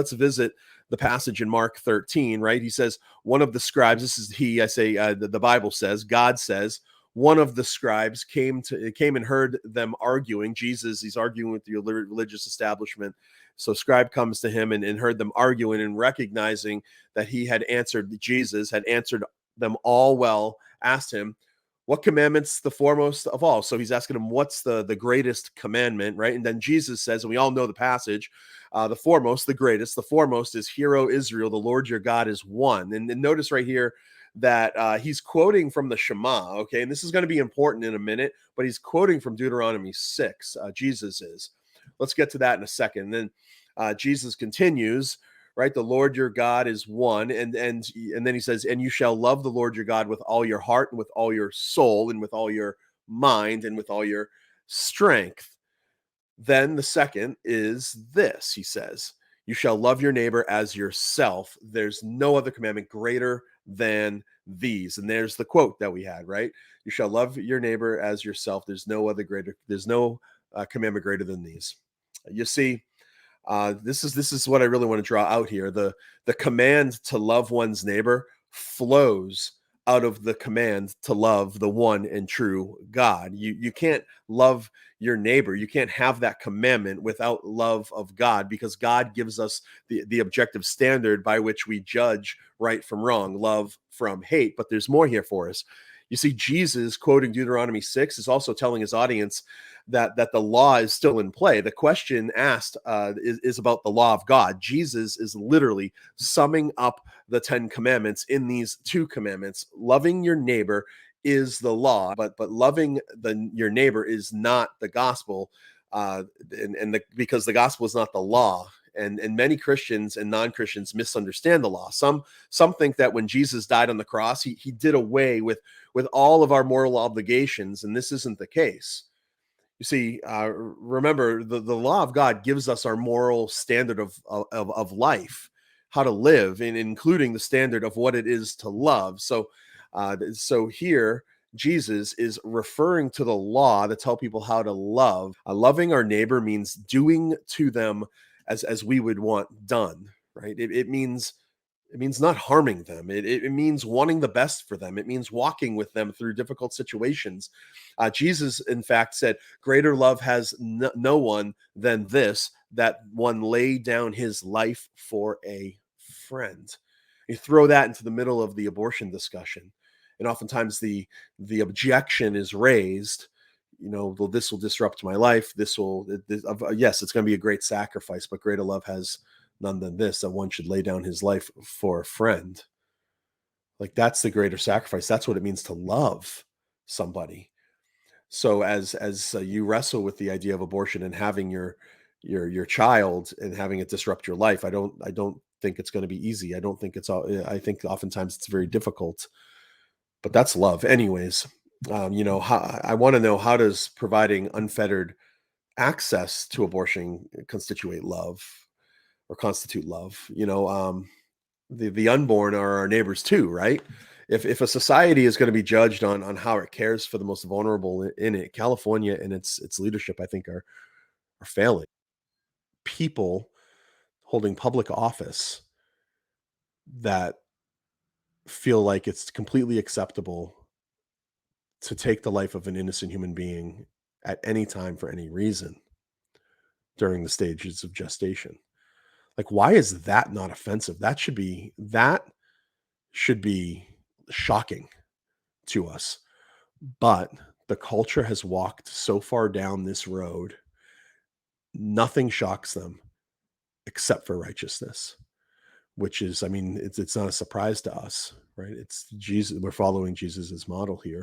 Let's visit the passage in Mark 13, right? He says, one of the scribes, this is he, I say, the Bible says, God says, one of the scribes came and heard them arguing. Jesus, he's arguing with the religious establishment. So scribe comes to him and heard them arguing, and recognizing that he had answered, Jesus had answered them all well, asked him, what commandment's the foremost of all? So he's asking him, what's the greatest commandment, right? And then Jesus says, and we all know the passage, the foremost, the greatest, the foremost is, Hear, O Israel, the Lord your God is one. And notice right here that he's quoting from the Shema, okay? And this is going to be important in a minute, but he's quoting from Deuteronomy 6, Jesus is. Let's get to that in a second. And then Jesus continues, right? The Lord your God is one. And then he says, and you shall love the Lord your God with all your heart and with all your soul and with all your mind and with all your strength. Then the second is this, he says, you shall love your neighbor as yourself. There's no other commandment greater than these. And there's the quote that we had, right? You shall love your neighbor as yourself. There's no commandment greater than these. You see, this is what I really want to draw out here. The command to love one's neighbor flows out of the command to love the one and true God. You can't love your neighbor. You can't have that commandment without love of God, because God gives us the objective standard by which we judge right from wrong, love from hate. But there's more here for us. You see, Jesus, quoting Deuteronomy 6, is also telling his audience that the law is still in play. The question asked is about the law of God. Jesus is literally summing up the 10 commandments in these 2 commandments. Loving your neighbor is the law, but loving your neighbor is not the gospel, because the gospel is not the law. And many Christians and non-Christians misunderstand the law. Some think that when Jesus died on the cross, he did away with all of our moral obligations, and this isn't the case. You see, remember, the law of God gives us our moral standard of life, how to live, and including the standard of what it is to love. So here, Jesus is referring to the law to tell people how to love. Loving our neighbor means doing to them as we would want done, right? It means not harming them. It means wanting the best for them. It means walking with them through difficult situations. Jesus, in fact, said, greater love has no one than this, that one lay down his life for a friend. You throw that into the middle of the abortion discussion, and oftentimes the objection is raised, well, this will disrupt my life. Yes, it's going to be a great sacrifice, but greater love has none than this, that one should lay down his life for a friend. Like, that's the greater sacrifice. That's what it means to love somebody. So as you wrestle with the idea of abortion and having your child and having it disrupt your life, I don't think it's going to be easy. I think oftentimes it's very difficult, but that's love anyways. I want to know, how does providing unfettered access to abortion constitute love? The unborn are our neighbors too, right? If a society is going to be judged on how it cares for the most vulnerable in it, California and its leadership, I think, are failing. People holding public office that feel like it's completely acceptable to take the life of an innocent human being at any time for any reason during the stages of gestation. Like, why is that not offensive? That should be shocking to us. But the culture has walked so far down this road, nothing shocks them except for righteousness, which is, it's not a surprise to us, right? It's Jesus. We're following Jesus's model here.